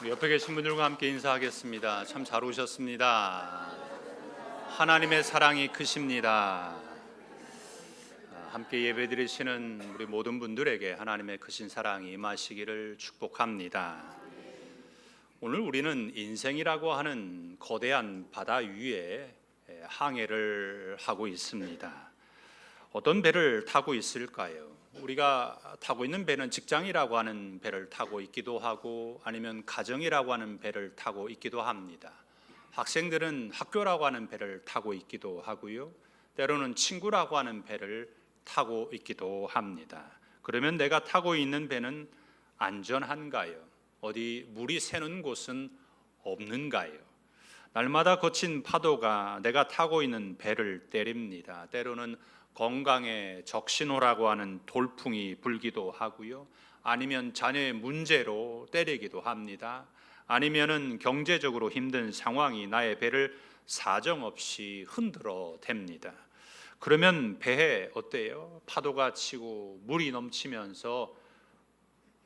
우리 옆에 계신 분들과 함께 인사하겠습니다. 참 잘 오셨습니다. 하나님의 사랑이 크십니다. 함께 예배드리시는 우리 모든 분들에게 하나님의 크신 사랑이 임하시기를 축복합니다. 오늘 우리는 인생이라고 하는 거대한 바다 위에 항해를 하고 있습니다. 어떤 배를 타고 있을까요? 우리가 타고 있는 배는 직장이라고 하는 배를 타고 있기도 하고 아니면 가정이라고 하는 배를 타고 있기도 합니다. 학생들은 학교라고 하는 배를 타고 있기도 하고요. 때로는 친구라고 하는 배를 타고 있기도 합니다. 그러면 내가 타고 있는 배는 안전한가요? 어디 물이 새는 곳은 없는가요? 날마다 거친 파도가 내가 타고 있는 배를 때립니다. 때로는 건강에 적신호라고 하는 돌풍이 불기도 하고요. 아니면 자녀의 문제로 때리기도 합니다. 아니면은 경제적으로 힘든 상황이 나의 배를 사정없이 흔들어 댑니다. 그러면 배에 어때요? 파도가 치고 물이 넘치면서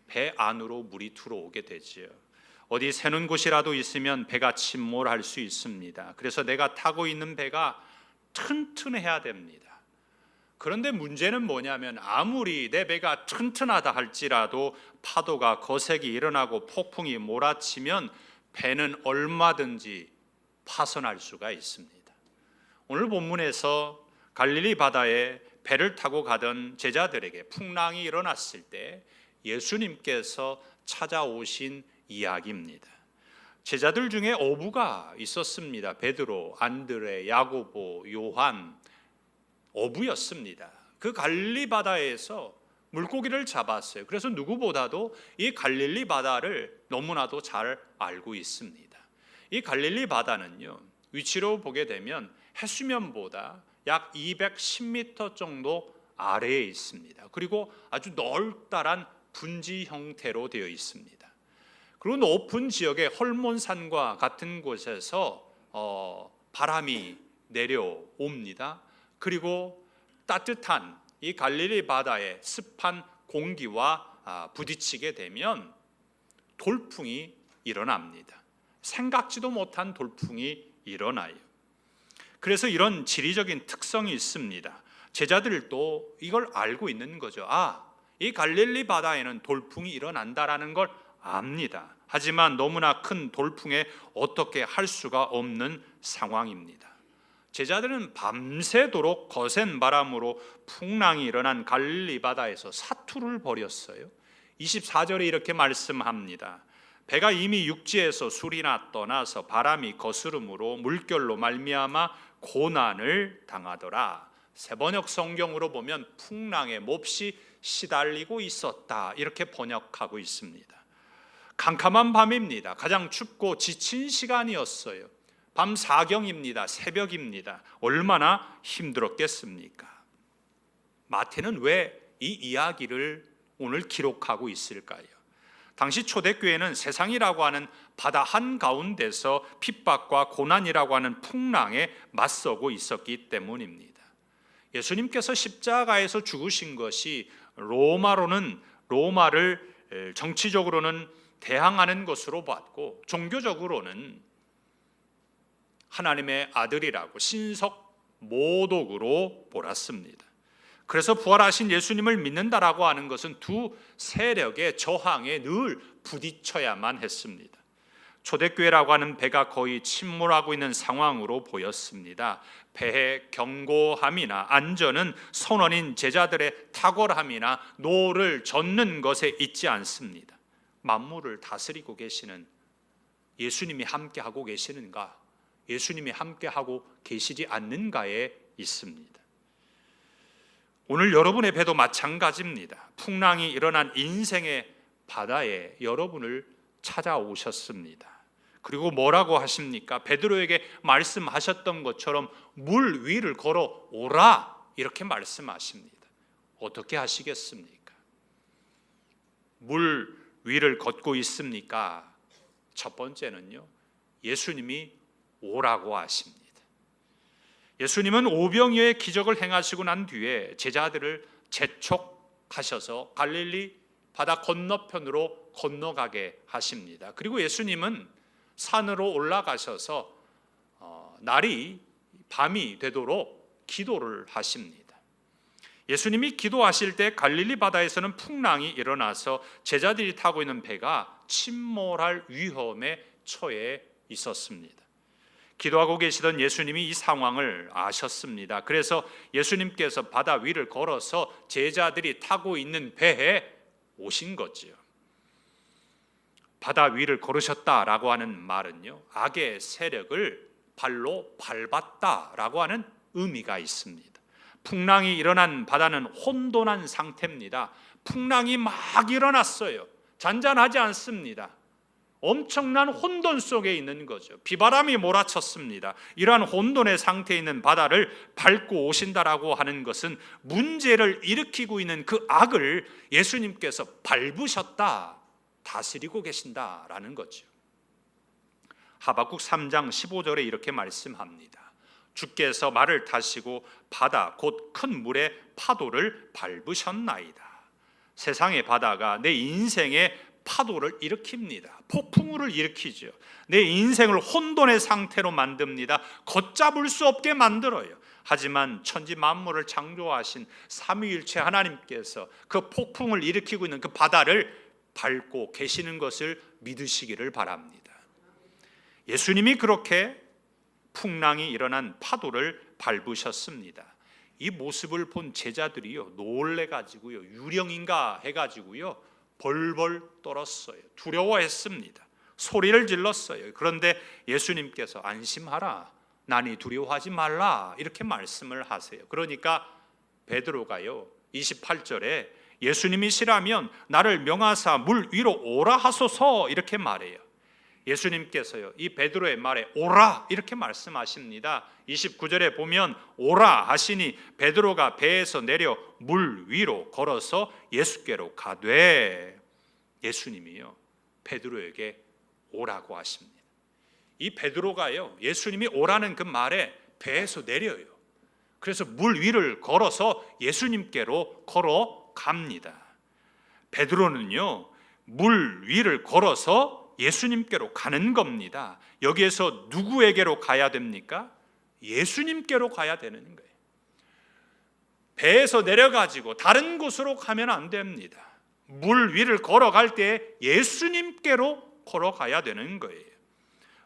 배 안으로 물이 들어오게 되지요. 어디 새는 곳이라도 있으면 배가 침몰할 수 있습니다. 그래서 내가 타고 있는 배가 튼튼해야 됩니다. 그런데 문제는 뭐냐면 아무리 내 배가 튼튼하다 할지라도 파도가 거세게 일어나고 폭풍이 몰아치면 배는 얼마든지 파손할 수가 있습니다. 오늘 본문에서 갈릴리 바다에 배를 타고 가던 제자들에게 풍랑이 일어났을 때 예수님께서 찾아오신 이야기입니다. 제자들 중에 어부가 있었습니다. 베드로, 안드레, 야고보, 요한, 어부였습니다. 그 갈릴리 바다에서 물고기를 잡았어요. 그래서 누구보다도 이 갈릴리 바다를 너무나도 잘 알고 있습니다. 이 갈릴리 바다는요, 위치로 보게 되면 해수면보다 약 210m 정도 아래에 있습니다. 그리고 아주 넓다란 분지 형태로 되어 있습니다. 그리고 높은 지역의 헐몬산과 같은 곳에서 바람이 내려옵니다. 그리고 따뜻한 이 갈릴리 바다의 습한 공기와 부딪히게 되면 돌풍이 일어납니다. 생각지도 못한 돌풍이 일어나요. 그래서 이런 지리적인 특성이 있습니다. 제자들도 이걸 알고 있는 거죠. 이 갈릴리 바다에는 돌풍이 일어난다라는 걸 압니다. 하지만 너무나 큰 돌풍에 어떻게 할 수가 없는 상황입니다. 제자들은 밤새도록 거센 바람으로 풍랑이 일어난 갈릴리 바다에서 사투를 벌였어요. 24절에 이렇게 말씀합니다. 배가 이미 육지에서 술이나 떠나서 바람이 거스름으로 물결로 말미암아 고난을 당하더라. 세번역 성경으로 보면 풍랑에 몹시 시달리고 있었다, 이렇게 번역하고 있습니다. 캄캄한 밤입니다. 가장 춥고 지친 시간이었어요. 밤 사경입니다. 새벽입니다. 얼마나 힘들었겠습니까? 마태는 왜 이 이야기를 오늘 기록하고 있을까요? 당시 초대교회는 세상이라고 하는 바다 한가운데서 핍박과 고난이라고 하는 풍랑에 맞서고 있었기 때문입니다. 예수님께서 십자가에서 죽으신 것이 로마를 정치적으로는 대항하는 것으로 봤고 종교적으로는 하나님의 아들이라고 신석 모독으로 보았습니다. 그래서 부활하신 예수님을 믿는다라고 하는 것은 두 세력의 저항에 늘 부딪혀야만 했습니다. 초대교회라고 하는 배가 거의 침몰하고 있는 상황으로 보였습니다. 배의 견고함이나 안전은 선원인 제자들의 탁월함이나 노를 젓는 것에 있지 않습니다. 만물을 다스리고 계시는 예수님이 함께하고 계시는가? 예수님이 함께하고 계시지 않는가에 있습니다. 오늘 여러분의 배도 마찬가지입니다. 풍랑이 일어난 인생의 바다에 여러분을 찾아오셨습니다. 그리고 뭐라고 하십니까? 베드로에게 말씀하셨던 것처럼 물 위를 걸어 오라, 이렇게 말씀하십니다. 어떻게 하시겠습니까? 물 위를 걷고 있습니까? 첫 번째는요, 예수님이 오라고 하십니다. 예수님은 오병이어의 기적을 행하시고 난 뒤에 제자들을 재촉하셔서 갈릴리 바다 건너편으로 건너가게 하십니다. 그리고 예수님은 산으로 올라가셔서 날이 밤이 되도록 기도를 하십니다. 예수님이 기도하실 때 갈릴리 바다에서는 풍랑이 일어나서 제자들이 타고 있는 배가 침몰할 위험에 처해 있었습니다. 기도하고 계시던 예수님이 이 상황을 아셨습니다. 그래서 예수님께서 바다 위를 걸어서 제자들이 타고 있는 배에 오신 거지요. 바다 위를 걸으셨다라고 하는 말은요, 악의 세력을 발로 밟았다라고 하는 의미가 있습니다. 풍랑이 일어난 바다는 혼돈한 상태입니다. 풍랑이 막 일어났어요. 잔잔하지 않습니다. 엄청난 혼돈 속에 있는 거죠. 비바람이 몰아쳤습니다. 이러한 혼돈의 상태에 있는 바다를 밟고 오신다라고 하는 것은 문제를 일으키고 있는 그 악을 예수님께서 밟으셨다, 다스리고 계신다라는 거죠. 하박국 3장 15절에 이렇게 말씀합니다. 주께서 말을 타시고 바다 곧 큰 물의 파도를 밟으셨나이다. 세상의 바다가 내 인생의 파도를 일으킵니다. 폭풍우를 일으키죠. 내 인생을 혼돈의 상태로 만듭니다. 걷잡을 수 없게 만들어요. 하지만 천지 만물을 창조하신 삼위일체 하나님께서 그 폭풍을 일으키고 있는 그 바다를 밟고 계시는 것을 믿으시기를 바랍니다. 예수님이 그렇게 풍랑이 일어난 파도를 밟으셨습니다. 이 모습을 본 제자들이요, 놀래가지고요, 유령인가 해가지고요, 벌벌 떨었어요. 두려워했습니다. 소리를 질렀어요. 그런데 예수님께서 안심하라, 나니 두려워하지 말라, 이렇게 말씀을 하세요. 그러니까 베드로가요, 28절에 예수님이시라면 나를 명하사 물 위로 오라 하소서, 이렇게 말해요. 예수님께서요, 이 베드로의 말에 오라 이렇게 말씀하십니다. 29절에 보면 오라 하시니 베드로가 배에서 내려 물 위로 걸어서 예수께로 가되, 예수님이요 베드로에게 오라고 하십니다. 이 베드로가요, 예수님이 오라는 그 말에 배에서 내려요. 그래서 물 위를 걸어서 예수님께로 걸어갑니다. 베드로는요, 물 위를 걸어서 예수님께로 가는 겁니다. 여기에서 누구에게로 가야 됩니까? 예수님께로 가야 되는 거예요. 배에서 내려가지고 다른 곳으로 가면 안 됩니다. 물 위를 걸어갈 때 예수님께로 걸어가야 되는 거예요.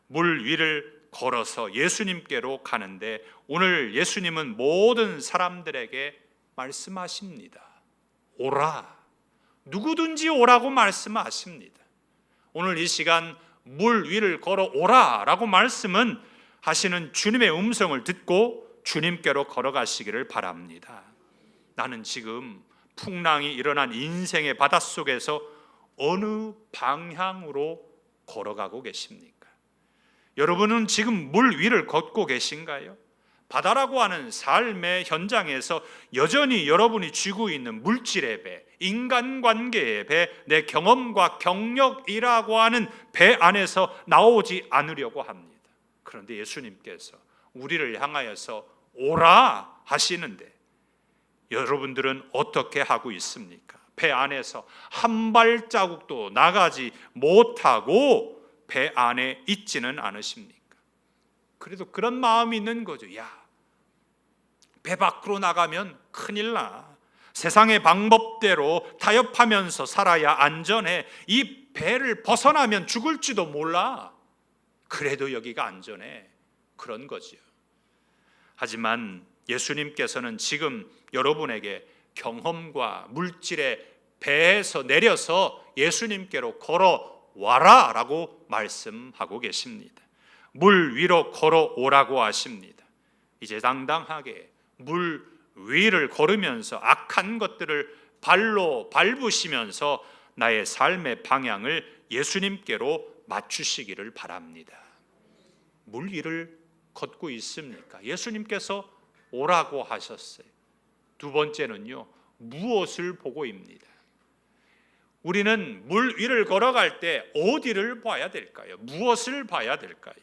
물 위를 걸어서 예수님께로 가는데, 오늘 예수님은 모든 사람들에게 말씀하십니다. 오라. 누구든지 오라고 말씀하십니다. 오늘 이 시간 물 위를 걸어오라 라고 말씀은 하시는 주님의 음성을 듣고 주님께로 걸어가시기를 바랍니다. 나는 지금 풍랑이 일어난 인생의 바닷속에서 어느 방향으로 걸어가고 계십니까? 여러분은 지금 물 위를 걷고 계신가요? 바다라고 하는 삶의 현장에서 여전히 여러분이 쥐고 있는 물질의 배, 인간관계의 배, 내 경험과 경력이라고 하는 배 안에서 나오지 않으려고 합니다. 그런데 예수님께서 우리를 향하여서 오라 하시는데 여러분들은 어떻게 하고 있습니까? 배 안에서 한 발자국도 나가지 못하고 배 안에 있지는 않으십니까? 그래도 그런 마음이 있는 거죠. 야, 배 밖으로 나가면 큰일 나. 세상의 방법대로 타협하면서 살아야 안전해. 이 배를 벗어나면 죽을지도 몰라. 그래도 여기가 안전해. 그런 거지요. 하지만 예수님께서는 지금 여러분에게 경험과 물질의 배에서 내려서 예수님께로 걸어와라 라고 말씀하고 계십니다. 물 위로 걸어오라고 하십니다. 이제 당당하게 물 위를 걸으면서 악한 것들을 발로 밟으시면서 나의 삶의 방향을 예수님께로 맞추시기를 바랍니다. 물 위를 걷고 있습니까? 예수님께서 오라고 하셨어요. 두 번째는요, 무엇을 보고입니다. 우리는 물 위를 걸어갈 때 어디를 봐야 될까요? 무엇을 봐야 될까요?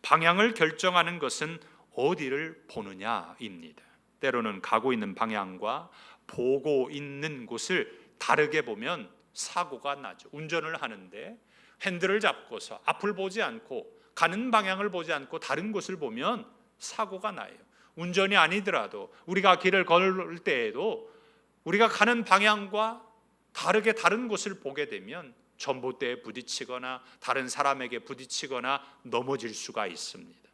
방향을 결정하는 것은 어디를 보느냐입니다. 때로는 가고 있는 방향과 보고 있는 곳을 다르게 보면 사고가 나죠. 운전을 하는데 핸들을 잡고서 앞을 보지 않고 가는 방향을 보지 않고 다른 곳을 보면 사고가 나요. 운전이 아니더라도 우리가 길을 걸을 때에도 우리가 가는 방향과 다르게 다른 곳을 보게 되면 전봇대에 부딪히거나 다른 사람에게 부딪히거나 넘어질 수가 있습니다.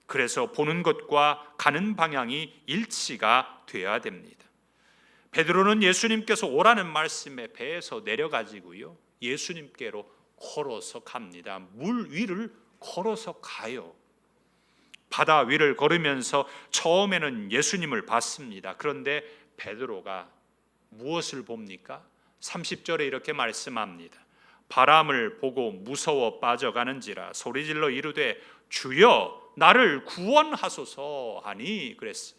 그래서 보는 것과 가는 방향이 일치가 되어야 됩니다. 베드로는 예수님께서 오라는 말씀에 배에서 내려가지고요, 예수님께로 걸어서 갑니다. 물 위를 걸어서 가요. 바다 위를 걸으면서 처음에는 예수님을 봤습니다. 그런데 베드로가 무엇을 봅니까? 30절에 이렇게 말씀합니다. 바람을 보고 무서워 빠져가는지라 소리질러 이르되 주여 나를 구원하소서 하니 그랬어요.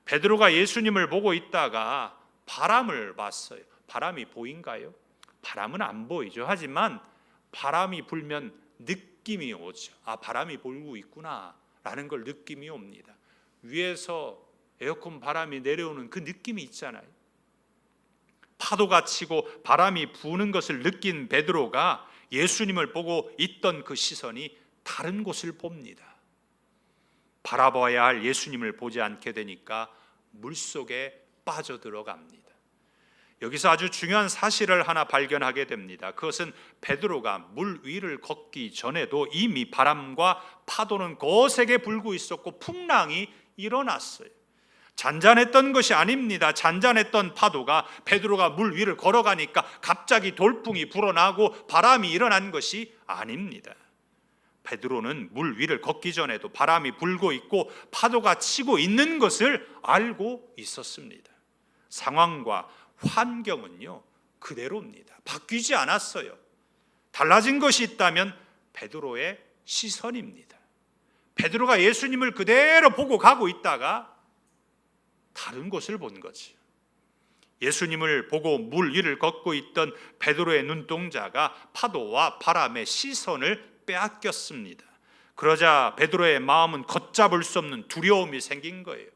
베드로가 예수님을 보고 있다가 바람을 봤어요. 바람이 보인가요? 바람은 안 보이죠. 하지만 바람이 불면 느낌이 오죠. 아, 바람이 불고 있구나 라는 걸 느낌이 옵니다. 위에서 에어컨 바람이 내려오는 그 느낌이 있잖아요. 파도가 치고 바람이 부는 것을 느낀 베드로가 예수님을 보고 있던 그 시선이 다른 곳을 봅니다. 바라봐야 할 예수님을 보지 않게 되니까 물속에 빠져들어갑니다. 여기서 아주 중요한 사실을 하나 발견하게 됩니다. 그것은 베드로가 물 위를 걷기 전에도 이미 바람과 파도는 거세게 불고 있었고 풍랑이 일어났어요. 잔잔했던 것이 아닙니다. 잔잔했던 파도가 베드로가 물 위를 걸어가니까 갑자기 돌풍이 불어나고 바람이 일어난 것이 아닙니다. 베드로는 물 위를 걷기 전에도 바람이 불고 있고 파도가 치고 있는 것을 알고 있었습니다. 상황과 환경은요 그대로입니다. 바뀌지 않았어요. 달라진 것이 있다면 베드로의 시선입니다. 베드로가 예수님을 그대로 보고 가고 있다가 다른 곳을 본 거지. 예수님을 보고 물 위를 걷고 있던 베드로의 눈동자가 파도와 바람의 시선을 빼앗겼습니다. 그러자 베드로의 마음은 걷잡을 수 없는 두려움이 생긴 거예요.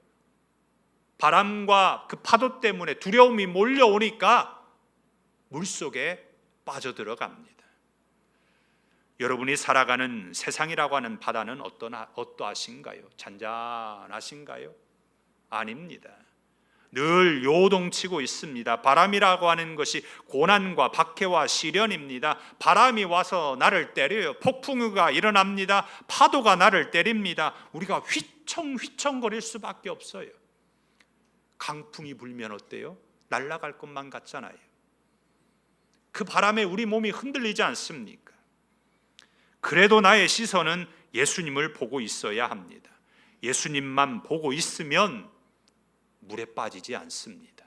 바람과 그 파도 때문에 두려움이 몰려오니까 물속에 빠져들어갑니다. 여러분이 살아가는 세상이라고 하는 바다는 어떠하신가요? 잔잔하신가요? 아닙니다. 늘 요동치고 있습니다. 바람이라고 하는 것이 고난과 박해와 시련입니다. 바람이 와서 나를 때려요. 폭풍우가 일어납니다. 파도가 나를 때립니다. 우리가 휘청휘청거릴 수밖에 없어요. 강풍이 불면 어때요? 날아갈 것만 같잖아요. 그 바람에 우리 몸이 흔들리지 않습니까? 그래도 나의 시선은 예수님을 보고 있어야 합니다. 예수님만 보고 있으면 물에 빠지지 않습니다.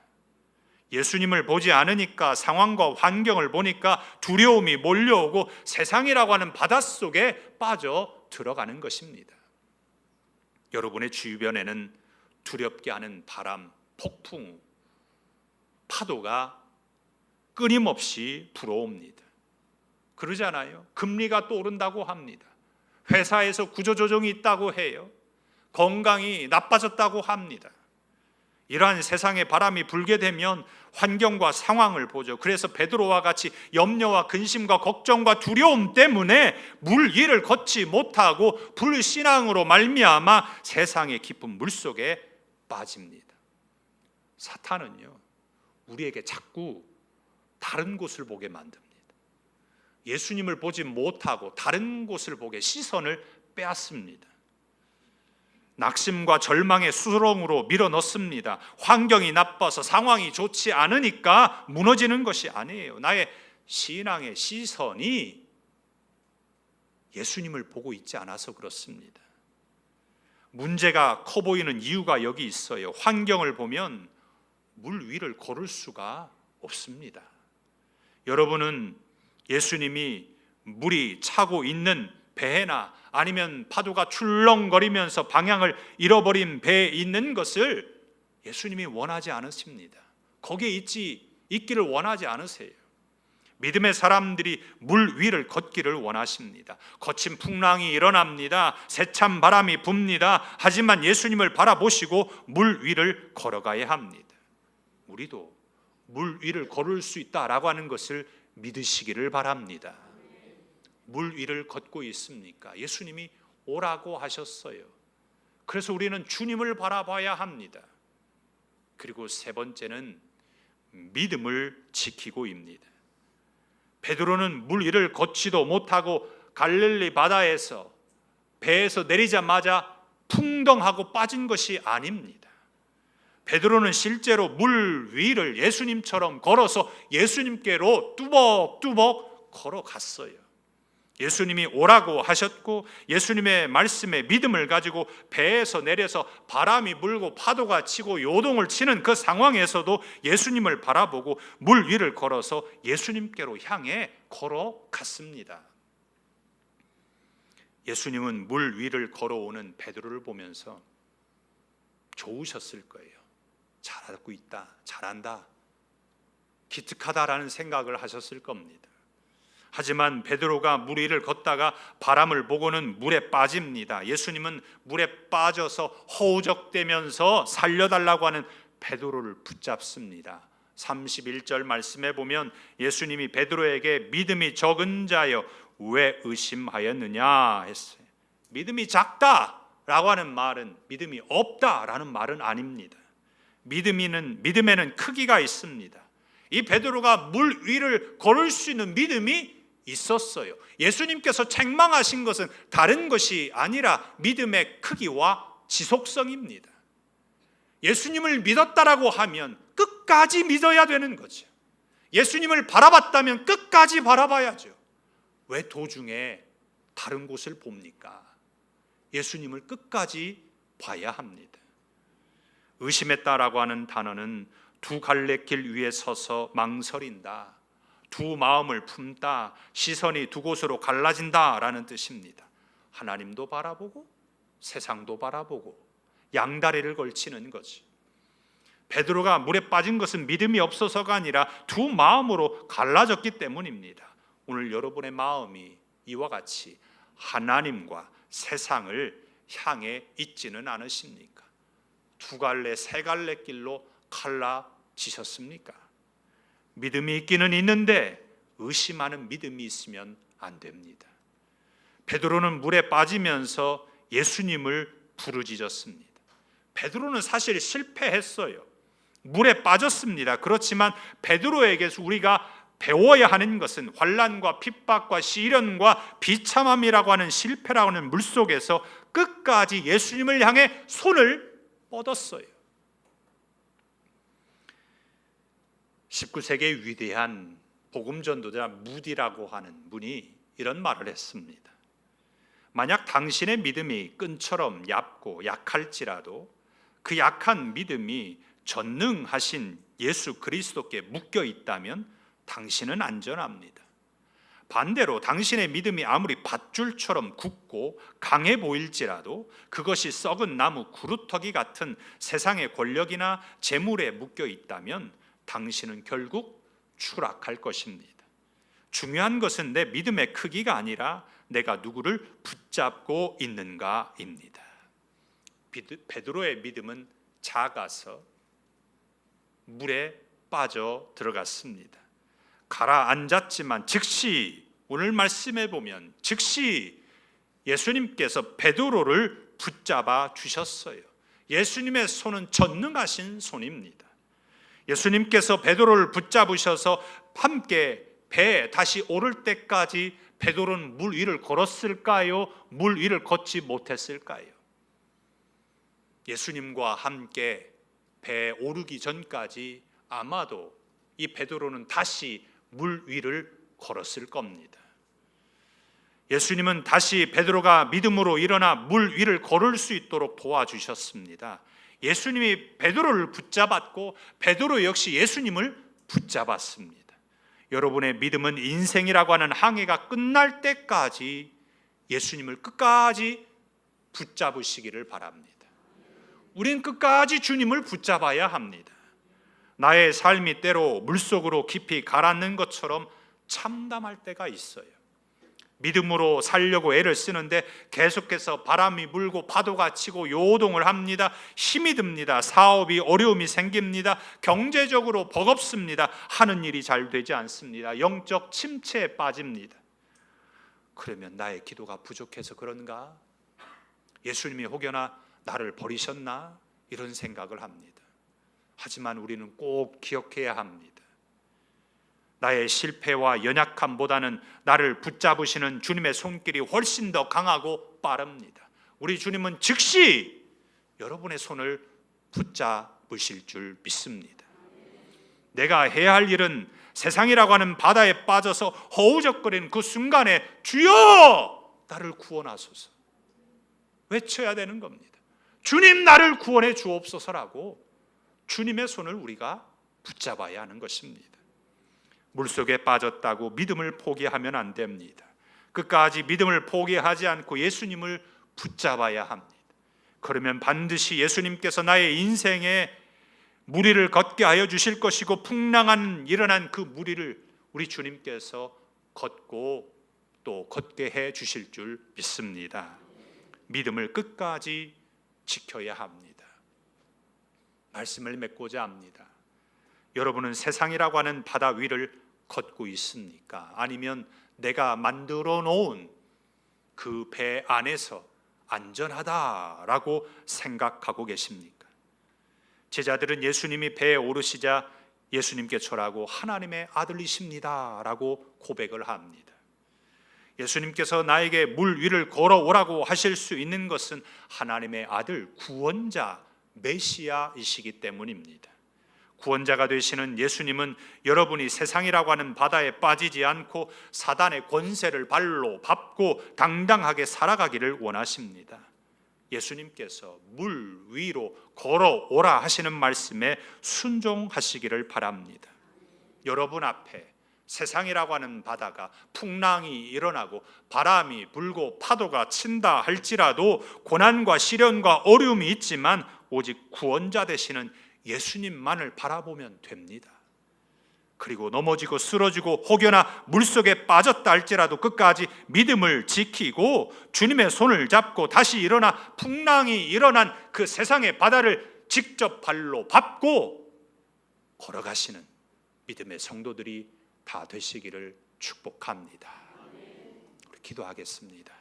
예수님을 보지 않으니까 상황과 환경을 보니까 두려움이 몰려오고 세상이라고 하는 바닷속에 빠져 들어가는 것입니다. 여러분의 주변에는 두렵게 하는 바람, 폭풍, 파도가 끊임없이 불어옵니다. 그러잖아요. 금리가 또 오른다고 합니다. 회사에서 구조조정이 있다고 해요. 건강이 나빠졌다고 합니다. 이러한 세상에 바람이 불게 되면 환경과 상황을 보죠. 그래서 베드로와 같이 염려와 근심과 걱정과 두려움 때문에 물 위를 걷지 못하고 불신앙으로 말미암아 세상의 깊은 물속에 빠집니다. 사탄은요 우리에게 자꾸 다른 곳을 보게 만듭니다. 예수님을 보지 못하고 다른 곳을 보게 시선을 빼앗습니다. 낙심과 절망의 수렁으로 밀어넣습니다. 환경이 나빠서 상황이 좋지 않으니까 무너지는 것이 아니에요. 나의 신앙의 시선이 예수님을 보고 있지 않아서 그렇습니다. 문제가 커 보이는 이유가 여기 있어요. 환경을 보면 물 위를 걸을 수가 없습니다. 여러분은 예수님이 물이 차고 있는 배나 아니면 파도가 출렁거리면서 방향을 잃어버린 배에 있는 것을 예수님이 원하지 않으십니다. 거기에 있기를 원하지 않으세요. 믿음의 사람들이 물 위를 걷기를 원하십니다. 거친 풍랑이 일어납니다. 세찬 바람이 붑니다. 하지만 예수님을 바라보시고 물 위를 걸어가야 합니다. 우리도 물 위를 걸을 수 있다라고 하는 것을 믿으시기를 바랍니다. 물 위를 걷고 있습니까? 예수님이 오라고 하셨어요. 그래서 우리는 주님을 바라봐야 합니다. 그리고 세 번째는 믿음을 지키고입니다. 베드로는 물 위를 걷지도 못하고 갈릴리 바다에서 배에서 내리자마자 풍덩하고 빠진 것이 아닙니다. 베드로는 실제로 물 위를 예수님처럼 걸어서 예수님께로 뚜벅뚜벅 걸어갔어요. 예수님이 오라고 하셨고 예수님의 말씀에 믿음을 가지고 배에서 내려서 바람이 불고 파도가 치고 요동을 치는 그 상황에서도 예수님을 바라보고 물 위를 걸어서 예수님께로 향해 걸어갔습니다. 예수님은 물 위를 걸어오는 베드로를 보면서 좋으셨을 거예요. 잘하고 있다, 잘한다, 기특하다라는 생각을 하셨을 겁니다. 하지만 베드로가 물 위를 걷다가 바람을 보고는 물에 빠집니다. 예수님은 물에 빠져서 허우적대면서 살려달라고 하는 베드로를 붙잡습니다. 31절 말씀에 보면 예수님이 베드로에게 믿음이 적은 자여 왜 의심하였느냐 했어요. 믿음이 작다라고 하는 말은 믿음이 없다라는 말은 아닙니다. 믿음에는 크기가 있습니다. 이 베드로가 물 위를 걸을 수 있는 믿음이 있었어요. 예수님께서 책망하신 것은 다른 것이 아니라 믿음의 크기와 지속성입니다. 예수님을 믿었다라고 하면 끝까지 믿어야 되는 거죠. 예수님을 바라봤다면 끝까지 바라봐야죠. 왜 도중에 다른 곳을 봅니까? 예수님을 끝까지 봐야 합니다. 의심했다라고 하는 단어는 두 갈래길 위에 서서 망설인다, 두 마음을 품다, 시선이 두 곳으로 갈라진다라는 뜻입니다. 하나님도 바라보고 세상도 바라보고 양다리를 걸치는 거지. 베드로가 물에 빠진 것은 믿음이 없어서가 아니라 두 마음으로 갈라졌기 때문입니다. 오늘 여러분의 마음이 이와 같이 하나님과 세상을 향해 있지는 않으십니까? 두 갈래 세 갈래 길로 갈라지셨습니까? 믿음이 있기는 있는데 의심하는 믿음이 있으면 안 됩니다. 베드로는 물에 빠지면서 예수님을 부르짖었습니다. 베드로는 사실 실패했어요. 물에 빠졌습니다. 그렇지만 베드로에게서 우리가 배워야 하는 것은 환난과 핍박과 시련과 비참함이라고 하는 실패라고 하는 물속에서 끝까지 예수님을 향해 손을 뻗었어요. 19세기의 위대한 복음 전도자 무디라고 하는 분이 이런 말을 했습니다. 만약 당신의 믿음이 끈처럼 얇고 약할지라도 그 약한 믿음이 전능하신 예수 그리스도께 묶여 있다면 당신은 안전합니다. 반대로 당신의 믿음이 아무리 밧줄처럼 굳고 강해 보일지라도 그것이 썩은 나무 구루터기 같은 세상의 권력이나 재물에 묶여 있다면 당신은 결국 추락할 것입니다. 중요한 것은 내 믿음의 크기가 아니라 내가 누구를 붙잡고 있는가입니다. 베드로의 믿음은 작아서 물에 빠져 들어갔습니다. 가라앉았지만 즉시 오늘 말씀해 보면 즉시 예수님께서 베드로를 붙잡아 주셨어요. 예수님의 손은 전능하신 손입니다. 예수님께서 베드로를 붙잡으셔서 함께 배에 다시 오를 때까지 베드로는 물 위를 걸었을까요? 물 위를 걷지 못했을까요? 예수님과 함께 배에 오르기 전까지 아마도 이 베드로는 다시 물 위를 걸었을 겁니다. 예수님은 다시 베드로가 믿음으로 일어나 물 위를 걸을 수 있도록 도와주셨습니다. 예수님이 베드로를 붙잡았고 베드로 역시 예수님을 붙잡았습니다. 여러분의 믿음은 인생이라고 하는 항해가 끝날 때까지 예수님을 끝까지 붙잡으시기를 바랍니다. 우린 끝까지 주님을 붙잡아야 합니다. 나의 삶이 때로 물속으로 깊이 가라앉는 것처럼 참담할 때가 있어요. 믿음으로 살려고 애를 쓰는데 계속해서 바람이 불고 파도가 치고 요동을 합니다. 힘이 듭니다. 사업이 어려움이 생깁니다. 경제적으로 버겁습니다. 하는 일이 잘 되지 않습니다. 영적 침체에 빠집니다. 그러면 나의 기도가 부족해서 그런가? 예수님이 혹여나 나를 버리셨나? 이런 생각을 합니다. 하지만 우리는 꼭 기억해야 합니다. 나의 실패와 연약함보다는 나를 붙잡으시는 주님의 손길이 훨씬 더 강하고 빠릅니다. 우리 주님은 즉시 여러분의 손을 붙잡으실 줄 믿습니다. 내가 해야 할 일은 세상이라고 하는 바다에 빠져서 허우적거리는 그 순간에 주여 나를 구원하소서 외쳐야 되는 겁니다. 주님 나를 구원해 주옵소서라고 주님의 손을 우리가 붙잡아야 하는 것입니다. 물속에 빠졌다고 믿음을 포기하면 안 됩니다. 끝까지 믿음을 포기하지 않고 예수님을 붙잡아야 합니다. 그러면 반드시 예수님께서 나의 인생에 무리를 걷게 하여 주실 것이고 풍랑한 일어난 그 무리를 우리 주님께서 걷고 또 걷게 해 주실 줄 믿습니다. 믿음을 끝까지 지켜야 합니다. 말씀을 맺고자 합니다. 여러분은 세상이라고 하는 바다 위를 걷고 있습니까? 아니면 내가 만들어 놓은 그 배 안에서 안전하다라고 생각하고 계십니까? 제자들은 예수님이 배에 오르시자 예수님께 절하고 하나님의 아들이십니다라고 고백을 합니다. 예수님께서 나에게 물 위를 걸어오라고 하실 수 있는 것은 하나님의 아들 구원자 메시아이시기 때문입니다. 구원자가 되시는 예수님은 여러분이 세상이라고 하는 바다에 빠지지 않고 사단의 권세를 발로 밟고 당당하게 살아가기를 원하십니다. 예수님께서 물 위로 걸어오라 하시는 말씀에 순종하시기를 바랍니다. 여러분 앞에 세상이라고 하는 바다가 풍랑이 일어나고 바람이 불고 파도가 친다 할지라도 고난과 시련과 어려움이 있지만 오직 구원자 되시는 예수님만을 바라보면 됩니다. 그리고 넘어지고 쓰러지고 혹여나 물속에 빠졌다 할지라도 끝까지 믿음을 지키고 주님의 손을 잡고 다시 일어나 풍랑이 일어난 그 세상의 바다를 직접 발로 밟고 걸어가시는 믿음의 성도들이 다 되시기를 축복합니다. 우리 기도하겠습니다.